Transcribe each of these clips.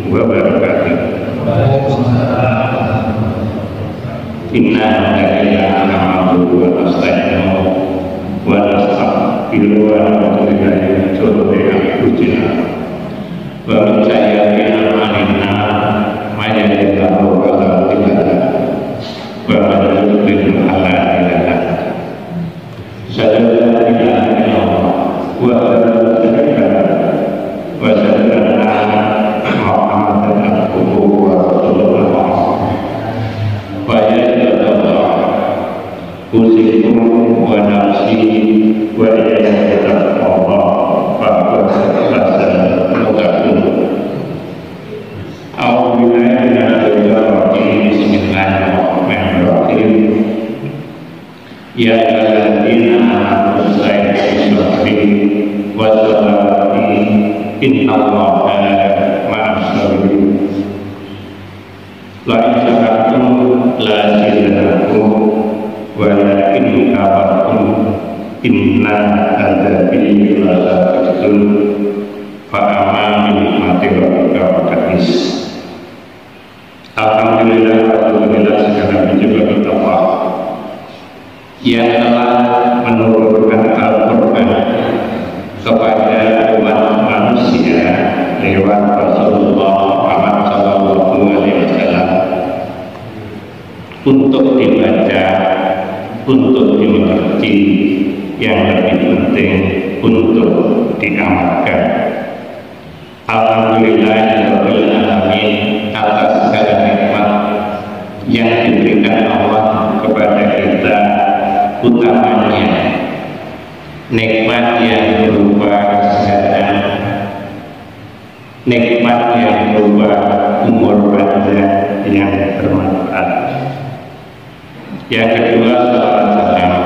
wabarakatuh. Inna alhamdulillah nahmaduhu wa nasta'inuhu wa nastaghfiruhu wa na'udzu billahi min shururi anfusina wa min sayyiati a'malina may yahdihillahu fala mudilla lahu wa man yudlil fala hadiya lahu. Asyhadu an la ilaha illallah wa asyhadu anna Muhammadan abduhu wa rasuluh. Wa ya Allah usikum wa nafsi wa iyyakum Allah faqad fasal mutaqin. A'udzu billahi minasyaitonir rajim. Bismillahirrahmanirrahim. Ya ayyuhalladzina amanu istaghfiru wa salatu innallaha ma'as sabirin. La ilaha la ilaha wa la ilaha inna adzabi la taqul fa amanil mati rabbika wa qadis. Alhamdulillah segala puji bagi Allah yang telah menurunkan Al-Quran kepada umat manusia lewat Rasulullah Muhammad SAW untuk dibaca, untuk dimengerti, yang lebih penting untuk diamalkan. Alhamdulillahirabbil alamin atas segala nikmat yang diberikan Allah kepada kita, utamanya nikmat yang berupa kesehatan, nikmat yang berupa umur panjang yang bermanfaat. Yang kedua, salam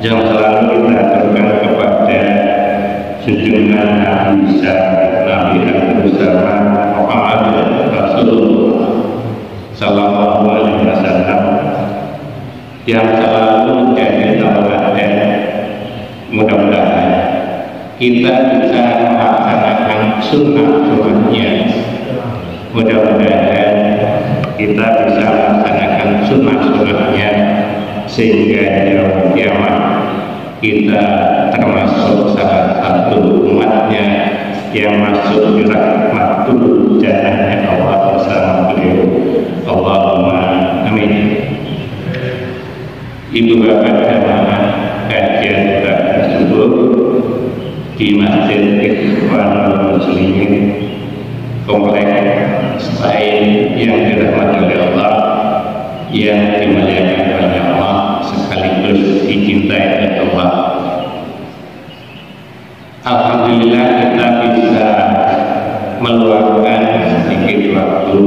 yang selalu kita aturkan kepada junjungan Nabi Nabi Muhammad Rasulullah Sallallahu Alaihi Wasallam yang selalu menjadi tauladan. Mudah-mudahan kita bisa melaksanakan sunnah-sunnahnya. Mudah-mudahan kita bisa melaksanakan sunnah-sunnahnya sehingga di yaumul kiamat kita termasuk salah satu umatnya yang masuk di rahmatul jannahnya Allah bersama beliau. Allahumma amin. Ibu bapak jamaah kajian tersebut di Masjid Ikhwanul Muslimin Komplek Sepain yang dirahmati oleh Allah, yang dimuliakan oleh Allah, sekaligus dicintai oleh Allah. Alhamdulillah kita bisa meluangkan sedikit waktu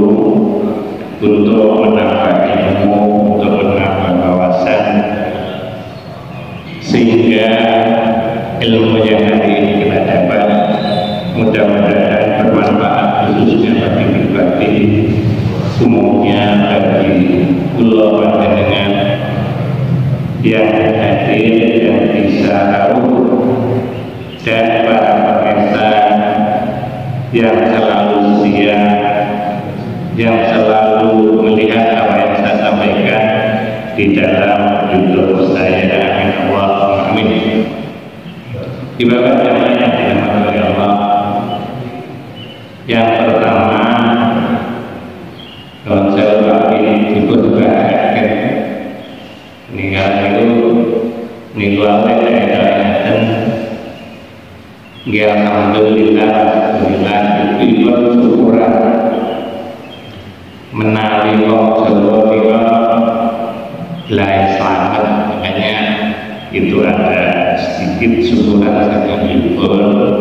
untuk menambah ilmu, untuk menambah wawasan, sehingga ilmu yang hari ini kita dapat mudah-mudahan bermanfaat, khususnya bagi pribadi, umumnya bagi pulau panjenengan yang hadir, yang bisa tahu, dan para pemirsa yang selalu siap, yang selalu melihat apa yang saya sampaikan di dalam YouTube saya. Amin Allahumma amin. Ibadah jamaah yang dirahmati oleh Allah, yang pertama kalau saya lagi ikut bahagia ninggal itu ninggal dan ya alhamdulillah itu syukuran menali kok Jawa lain selamat. Makanya itu ada sedikit syukuran sekaligus.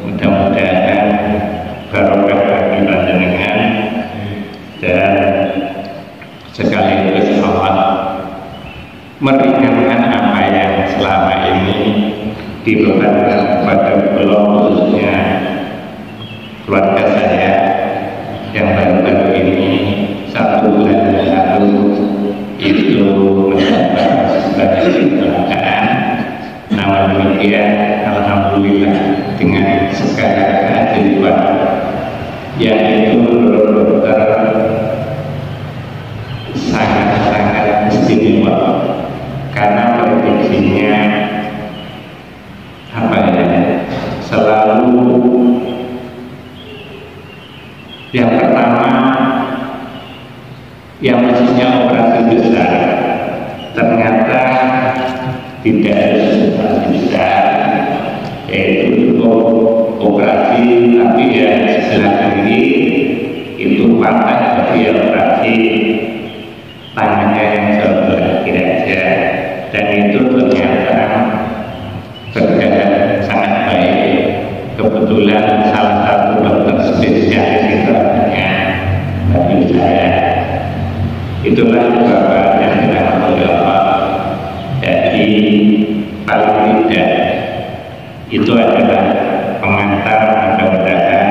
Mudah-mudahan barokah bagi panjenengan dan sekaligus Allah meringankan apa yang selama ini dibebankan kepada beliau, khususnya keluarga saya yang baru-baru ini 1 bulan yang lalu itu mendapat sebagai kecelakaan. Namun demikian alhamdulillah dengan segala keajaiban yang kondisinya apa ya, selalu yang pertama yang mestinya operasi besar ternyata tidak harus operasi besar, yaitu operasi tapi ya sebelah kiri itu patah, tapi ya operasi tangannya yang sebelah kiri aja, dan itu ternyata berjalan sangat baik. Kebetulan salah satu dokter spesialis itu adanya bagi saya. Itulah Bapak yang dirahmati oleh Allah. Jadi paling tidak itu adalah pengantar, mudah-mudahan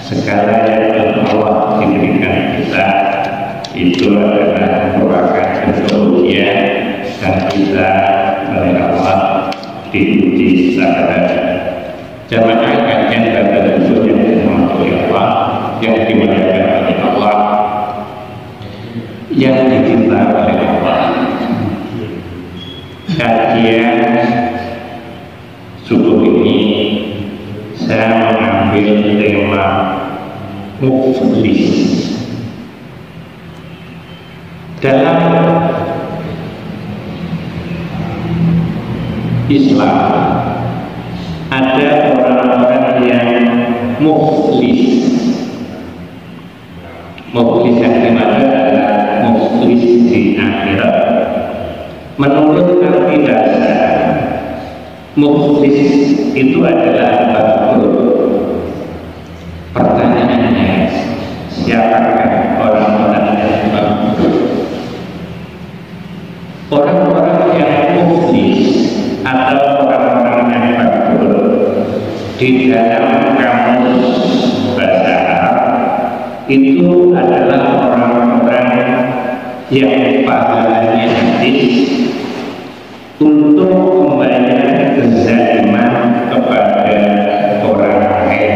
segala yang Allah diberikan kita itu adalah merupakan bentuk ujian dan kita oleh Allah diuji sabar. Jamaah kajian pada bentuk yang dirahmati oleh Allah, yang dimuliakan oleh Allah, yang dicintai oleh Allah. Kajian subuh ini saya mengambil tema muflis. Dalam Islam ada orang-orang yang muflis. Muflis yang dimana adalah muflis di akhirat. Menurut arti dasar, muflis itu adalah bangkrut. Pertanyaannya, siapakah orang-orang yang bangkrut? Orang-orang yang muflis atau orang-orang yang bangkrut di dalam kamus bahasa Arab itu adalah orang-orang yang pahalanya habis untuk membayar kezaliman kepada orang lain.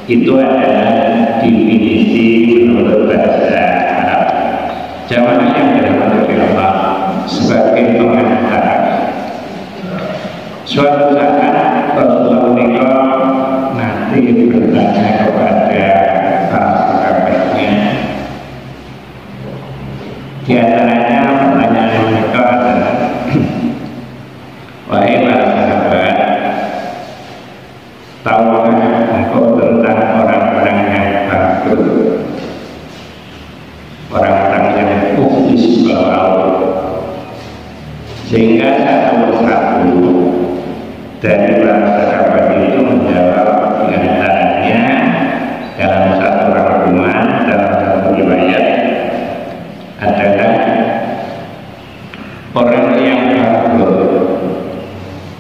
Itu adalah definisi menurut bahasa Arab. Jamaah yang dirahmati oleh Allah, sebagai pengantar, suatu saat Rasulullah nanti bertanya kepada para sahabatnya. Di antaranya pertanyaan mereka adalah, wahai para sahabat, tahukah engkau tentang orang-orang yang bangkrut, orang-orang yang muflis bawah? Sehingga satu dari para sahabat itu menjawab, di antaranya dalam satu rangkuman, dalam satu riwayat adalah orang yang bangkrut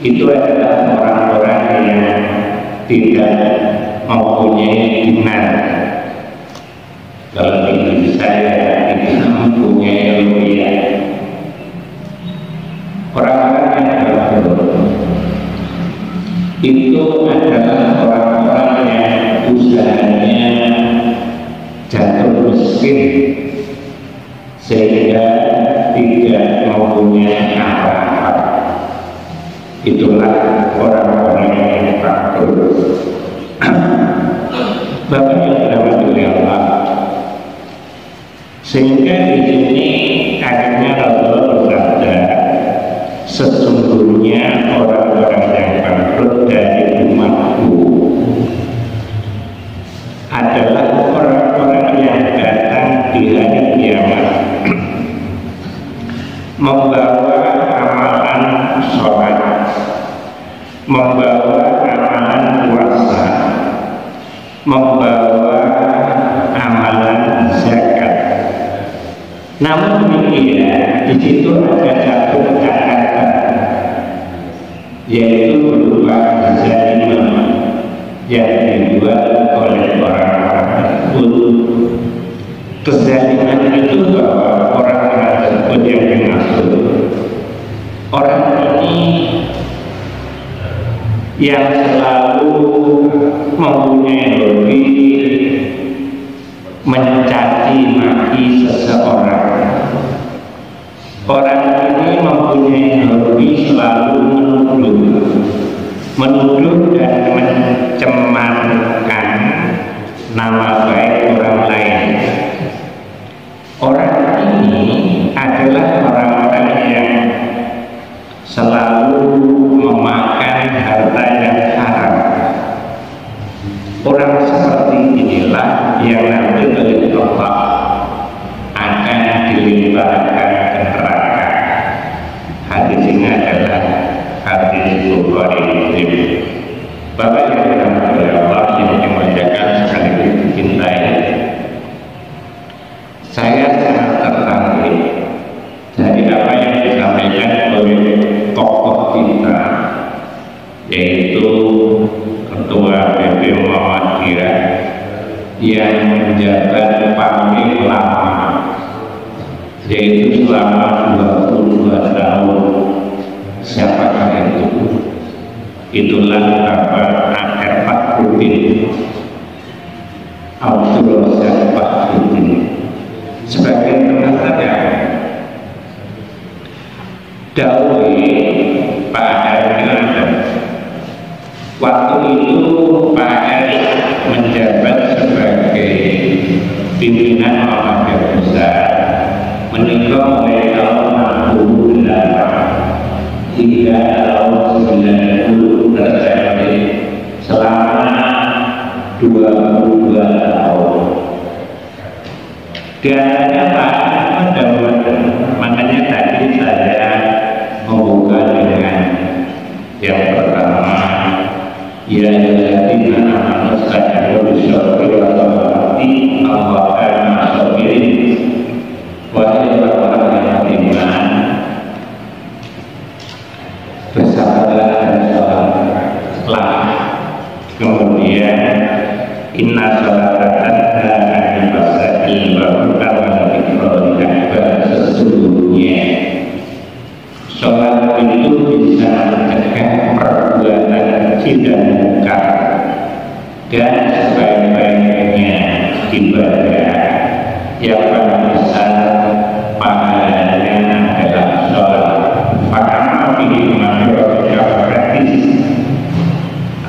itu adalah orang-orang yang tidak mempunyai dinar. Kalau di Indonesia ya tidak mempunyai rupiah. Orang-orang yang bangkrut itu adalah orang-orang yang usahanya jatuh miskin sehingga tidak mempunyai apa-apa. Itulah orang-orang yang bangkrut. Bapak yang dirahmati oleh Allah, sehingga di sini akhirnya Rasulullah bersabda, sesungguhnya orang-orang yang bangkrut dari umatku adalah orang-orang yang datang di hari kiamat membawa amalan sholat, membawa amalan puasa, membawa amalan zakat. Namun demikian, di situ ada satu catatan, yaitu berupa zaliman yang dibuat oleh orang-orang tersebut. Kezaliman itu bahwa orang-orang tersebut yang dimaksud, orang ini yang selalu mempunyai hobi mencaci maki seseorang, Orang ini mempunyai hobi selalu menuduh dan mencemarkan nama baik orang lain. Orang ini adalah orang-orang yang selalu memakan harta yang haram. Orang seperti inilah yang nanti oleh Allah akan dilemparkan ke neraka. Hadis ini adalah hadis Bukhari Muslim. Bapak yang dirahmati oleh Allah yang dimuliakan sekaligus dicintai, saya sangat tertarik dari apa yang disampaikan oleh tokoh kita, yaitu Ketua PP Muhammadiyah yang menjabat paling lama, yaitu selama 22 tahun. Siapakah itu? Itulah Bapak Akhir Fakhrudin Abdul Razak Fakhrudin. Sebagai penasihat dahulu Pak Akhir, waktu itu Pak Akhir menjabat sebagai pimpinan Muhammadiyah Pusat menikah mulai tahun 68 hingga tahun 90 terjadi selama 22 tahun. Dan apa makanya tadi saya membuka dengan yang pertama, ya alladzina amanu istajibu lisyarri wa ta'ati Allah kana sabirin. Wahai orang-orang yang beriman, bersabarlah dan sholatlah. Kemudian inna sholatan tanha fasadi wa bukan sesungguhnya sholat itu bisa mencegah perbuatan keji dan munkar, dan sebaik-baiknya ibadah yang paling besar pahalanya adalah sholat. Maka ini masyarakat gratis.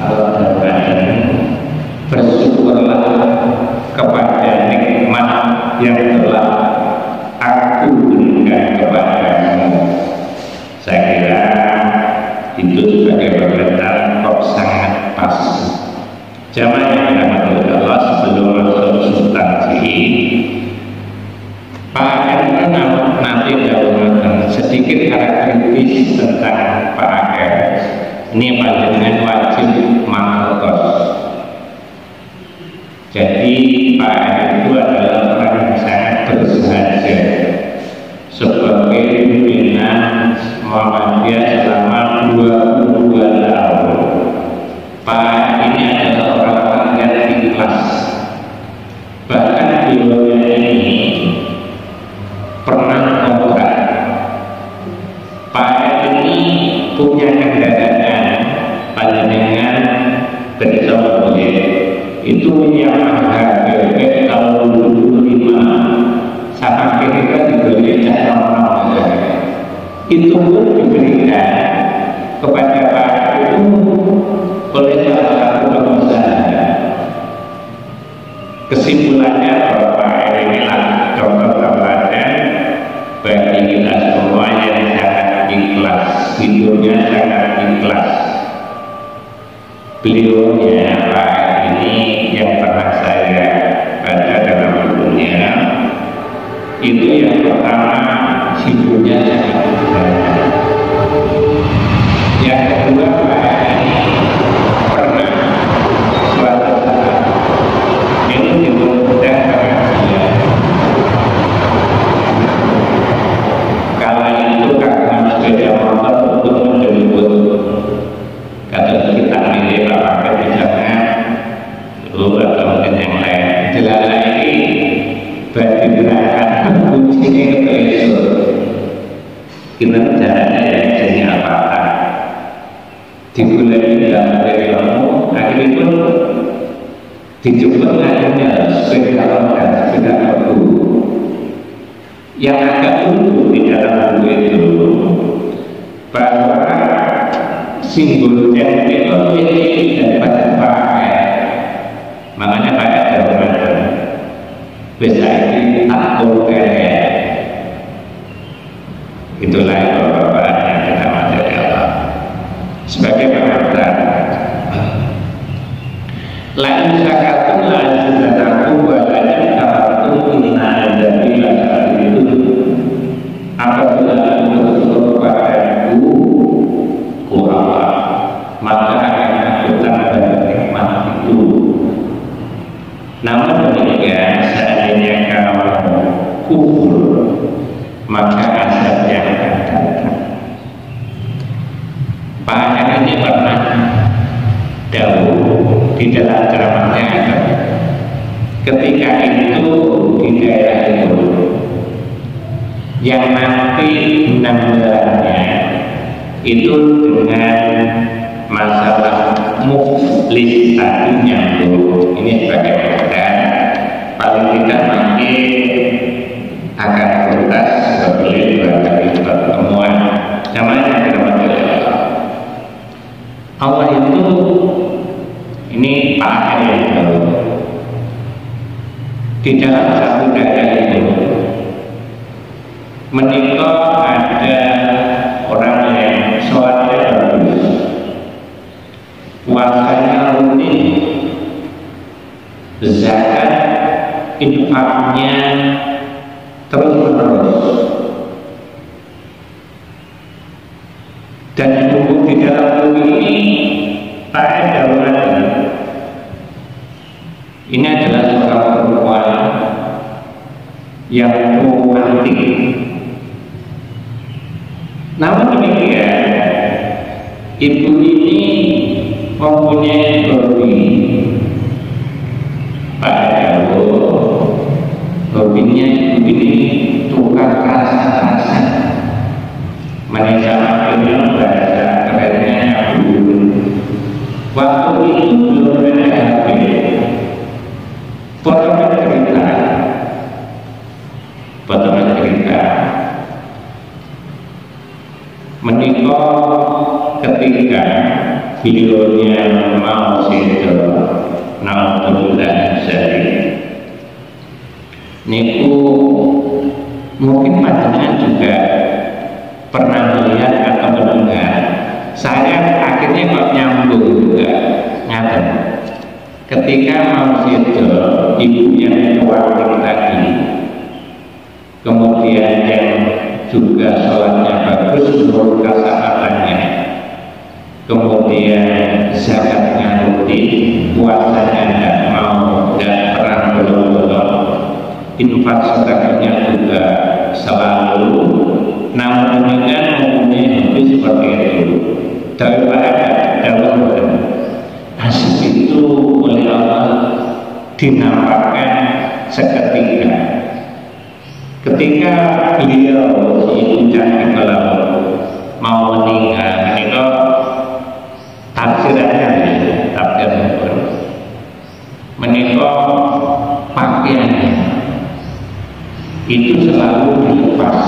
Allah bersyukurlah kepada nikmat yang telah aku berikan kepadamu. Saya kira itu sebagai pemerintahan kok sangat pas. Jamaah yang dirahmati Allah, sebelum masuk substansi, Pak Akhir nanti dalam sedikit karakteristik tentang Pak Akhir. Ini panjenengan wajib mangertos. Jadi Pak Akhir itu adalah orang yang sangat bersahaja sebagai pimpinan Muhammadiyah selama 22 tahun. Pak ini adalah orang-orang yang ikhlas. Bahkan beliau ini pernah kontrak. Pak ini punya kendaraan panjenengan besok itu yang harga tahun 25 sama kita dibeli orang itu pun diberikan kepada Pak itu oleh salah satu pengusaha. Kesimpulannya bahwa Pak inilah contoh teladan bagi kita semua yang sangat ikhlas, hidupnya sangat ikhlas. Beliaunya Pak ini yang pernah saya baca dalam bukunya, itu yang pertama hidupnya sangat ikhlas. Yang kedua Pak ini pernah suatu saat ini dimudah karena dia kala itu karena sepeda motor untuk menjemput, kata kita milih pakai di sana dulu atau mungkin yang lain. Jelas ini bagi gerakan kuncinya itu kita caranya jadi apa-apa di bulan ini dalam dari kamu akhirnya pun dijemput akhirnya sepeda motor dan sepeda motor yang agak unggul di dalam buku simbol yang itu daripada pakai. Makanya pakai jawaban bisa ini takut kayak itulah bapak yang kita materi Allah sebagai pengantar. Lain sakatum lain sudataku walain kafatum inna adabi lakar itu apabila untuk padaku kuala maka akan aku tambah nikmat itu. Namun demikian seandainya kamu kufur maka azabnya akan datang. Pak Hasan ini pernah dahulu di dalam ceramahnya ketika itu di daerah itu yang mati 6 bulannya itu dengan masalah muflis tadi nyambung. Ini sebagai modal paling tidak mati akan tuntas sebeli 2 kali pertemuan namanya dirahmati Allah itu. Ini Pak yang tahu di dalam satu daerah itu menikah ada orang yang sholatnya bagus, puasanya rutin, zakat infaknya terus menerus, dan tumbuh di dalam bumi ini tak ada orang. Ini adalah seorang perempuan yang romantik. Namun demikian, ibu ini mempunyai hobi. Pada hobinya ibu ini tukar rasa-rasa. Menikah dengan bahasa kerennya dulu. Waktu itu belum ada HP. Potongan cerita menikah ketika beliaunya mau situ naudzubillah dari niku mungkin panjenengan juga pernah melihat atau mendengar. Saya akhirnya kok nyambung juga ngaten. Ketika mau situ ibu yang tua tadi, kemudian yang juga sholatnya bagus menurut kesabarannya, kemudian zakatnya rutin, puasanya tidak mau dan perang belum, infak sedekahnya juga selalu. Namun demikian mempunyai hobi seperti itu. Daripada dalam hasil itu oleh Allah dinampakkan seketika. Ketika beliau si cantik kalau mau meninggal, itu tafsirannya menikah pakaiannya itu selalu dilepas,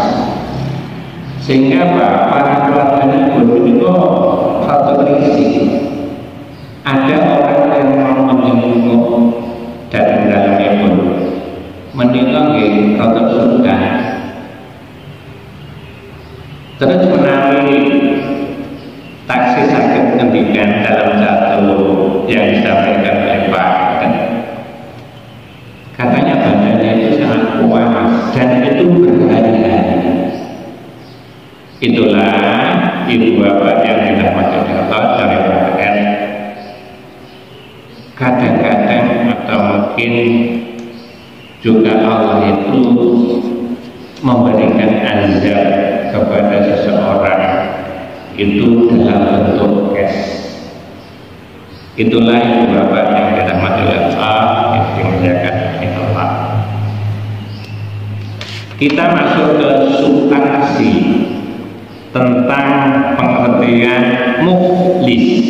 sehingga para keluarganya begitu satu risiko. Ada orang yang mau menjenguk dan dalamnya pun menikah di rotok surga. Terus menawi taksi sakit pendidikan dalam satu yang disampaikan oleh Pak, katanya badannya itu sangat kuat dan itu berbahaya. Itulah ibu bapak yang dirahmati Allah dari Bapak. Kadang-kadang atau mungkin juga Allah itu memberikan azab kepada seseorang itu dalam bentuk cash. Itulah ibu bapak yang dirahmati Allah yang dimuliakan Allah. Kita masuk ke substansi tentang pengertian muflis.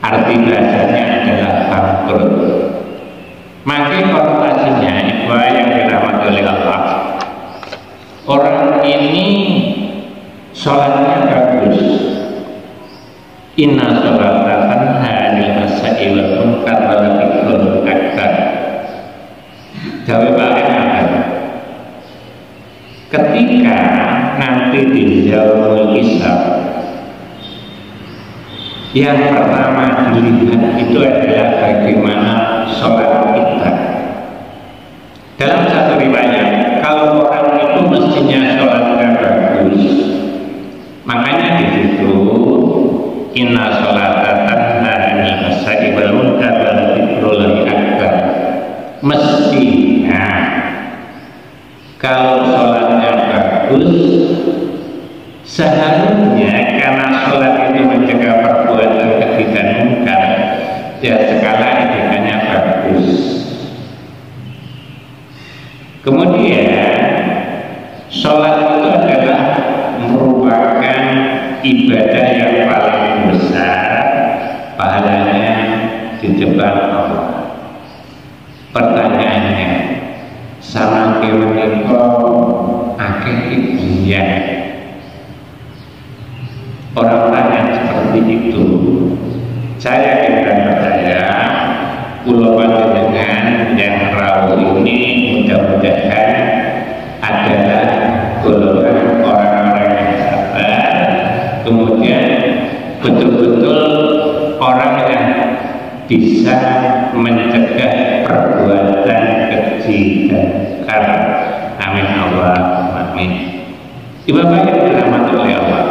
Arti bahasanya adalah bangkrut. Maka konotasinya ibu yang dirahmati oleh Allah, orang ini sholatnya bagus, Inna sholata tanha 'anil fahsya'i wal munkar wa la dzikrul akbar. Dawe Pak Ahmad, ketika nanti di yaumul hisab, yang pertama dilihat itu adalah bagaimana sholat kita. Dalam satu riwayat, kalau orang itu mestinya sholatnya bagus, makanya di situ inna sholata tanha 'anil fahsya'i wal munkar wa la dzikrul akbar. Mestinya kalau sholatnya bagus, seharusnya karena sholat itu mencegah perbuatan keji dan munkar, ya skala etikanya bagus. Kemudian sholat itu adalah merupakan ibadah yang paling besar, pahalanya di depan Allah. Pertanyaannya, sama kemeniko akeh ibunya. Orang tanya seperti itu, saya tidak percaya. Pulau panjenengan yang rawuh ini mudah-mudahan adalah golongan orang-orang yang sabar, kemudian betul-betul orang yang bisa mencegah perbuatan keji dan munkar. Amin Allah, amin. Ibadah yang dirahmati oleh Allah,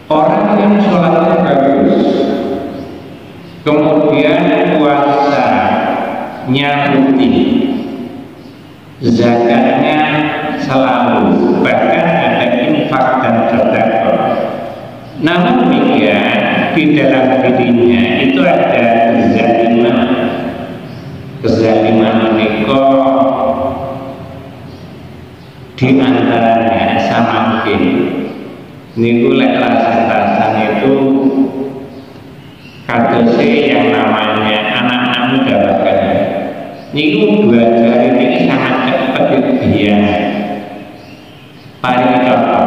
orang yang sholatnya bagus, kemudian puasanya rutin, zakatnya selalu, bahkan ada infak dan sedekah. Namun demikian di dalam dirinya itu ada kezaliman. Kezaliman menika di antaranya sama niku lek rasan itu kadose yang namanya anak-anak muda bahkan niku dua jari ini sangat cepat dia paling contoh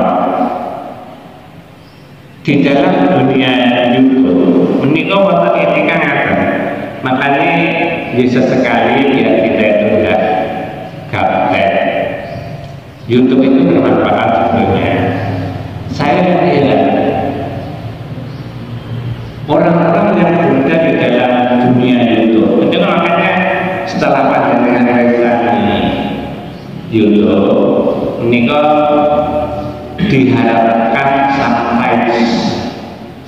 di dalam dunia YouTube menikah wonten etika ngaten. Makanya bisa sekali biar kita itu enggak gaptek. YouTube itu bermanfaat sebenarnya. Saya heran orang-orang yang berada di dalam dunia YouTube. Itu makanya setelah pandemi ini YouTube menikah diharapkan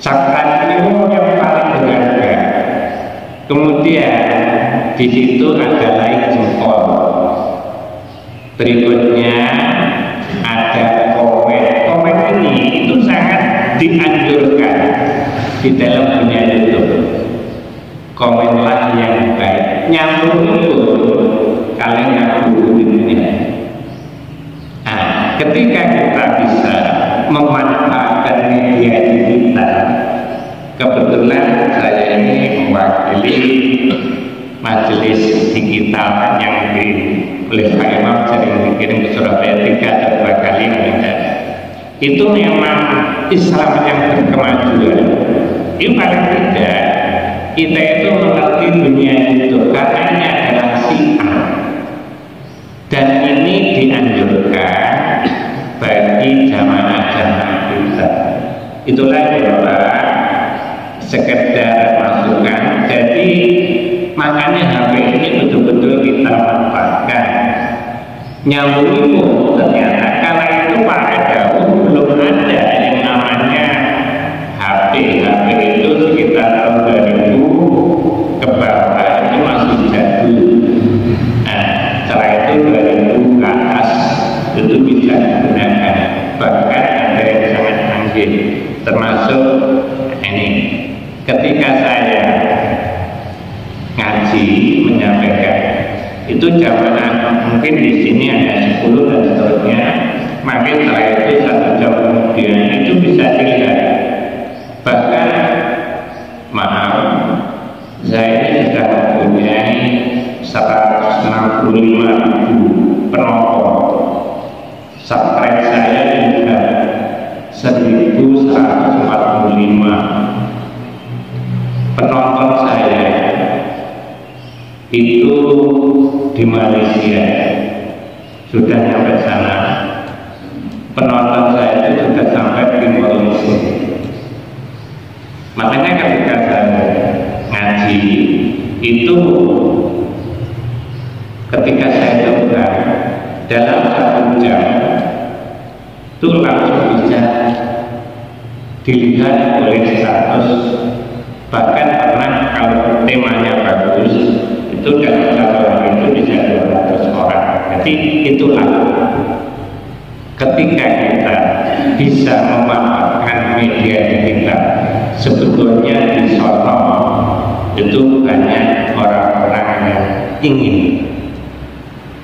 subscribe itu yang paling berharga. Kemudian di situ ada like jempol. Berikutnya ada komen. Komen ini itu sangat dianjurkan di dalam dunia YouTube. Komenlah yang baik. Nyambung itu kalian nyambung di dunia. Nah, ketika kita bisa memanfaatkan media digital, kebetulan saya ini mewakili majelis digital yang oleh Pak Imam sering dikirim ke Surabaya 3 atau 2 kali meningkat. Itu memang Islam yang berkemajuan. Ini paling tidak kita itu mengerti dunia itu karena ini adalah syiar dan ini dianjurkan bagi jamaah-jamaah kita. Itulah Bapak sekedar masukan. Jadi makanya HP ini betul-betul kita manfaatkan. Nyambung itu ternyata kala itu Pak Dawud belum ada yang namanya HP. HP itu sekitar tahun 2000 ke bawah itu masih jadul. Nah, setelah itu 2000 ke atas itu bisa digunakan. Bahkan ada yang sangat canggih, termasuk ini. Ketika saya ngaji menyampaikan itu jamaah mungkin di sini ada 10 dan seterusnya, maka setelah itu 1 jam kemudian itu bisa dilihat. Bahkan maaf, saya ini sudah mempunyai 165.000 penonton. Subscribe saya juga 1.500.000. penonton saya itu di Malaysia sudah sampai sana, penonton saya itu sudah sampai di Malaysia. Makanya ketika saya ngaji itu, ketika saya coba dalam 1 jam itu langsung bisa dilihat oleh 100, bahkan pernah kalau temanya bagus itu dalam 1 hari itu bisa 200 orang. Jadi itulah ketika kita bisa memanfaatkan media digital. Sebetulnya di sono itu banyak orang-orang yang ingin,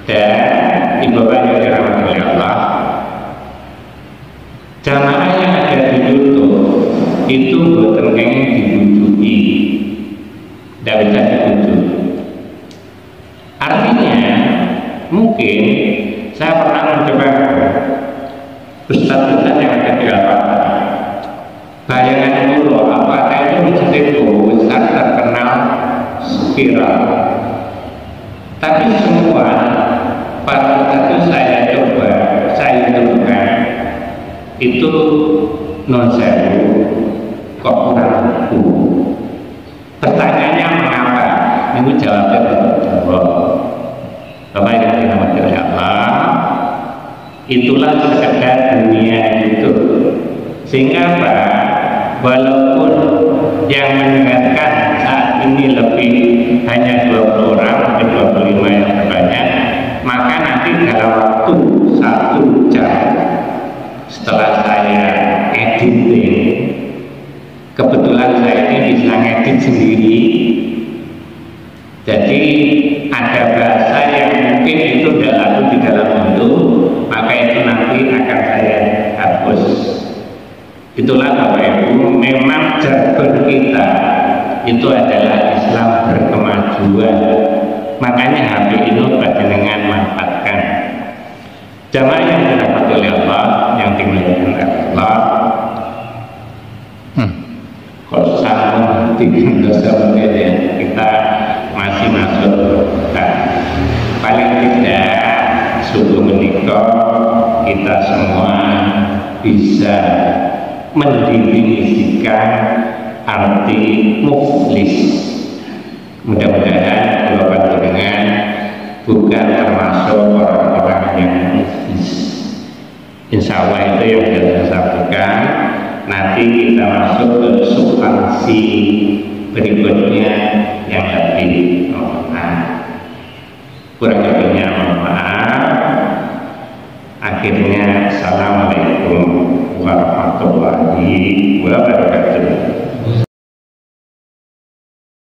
dan ibu bapak yang dirahmati Allah, jamaah yang ada di YouTube itu boten kenging dibujuki, tidak bisa dibujuk. Artinya mungkin saya pernah mencoba ustaz-ustaz yang ada di Al-Fatah, bayangan dulu apakah itu menjadi ustaz terkenal viral, tapi semua pada waktu saya coba itu non sewu kok kurang buku. Pertanyaannya mengapa? Ini jawabnya jawab. Bapak yang dirahmati oleh Allah, itulah sekedar dunia itu. Sehingga apa? Walaupun yang mendengarkan saat ini lebih hanya 20 orang atau 25 yang terbanyak, maka nanti dalam waktu 1 jam setelah saya editing, kebetulan saya ini bisa ngedit sendiri, jadi ada bahasa yang mungkin itu tidak lalu di dalam bentuk, maka itu nanti akan saya hapus. Itulah Bapak Ibu, memang jargon kita itu adalah Islam berkemajuan. Makanya HP ini panjenengan manfaatkan. Jamaah yang dirahmati oleh Allah, yang dimuliakan oleh Allah, kalau sama tidak dosa ya, kita masih masuk. Nah, paling tidak subuh menikah kita semua bisa mendefinisikan arti muflis. Mudah-mudahan kalau panjenengan bukan termasuk orang-orang yang muflis. Insya Allah itu yang saya sampaikan. Nanti kita masuk ke substansi berikutnya yang lebih kurang lebihnya mohon maaf. Akhirnya assalamualaikum warahmatullahi wabarakatuh.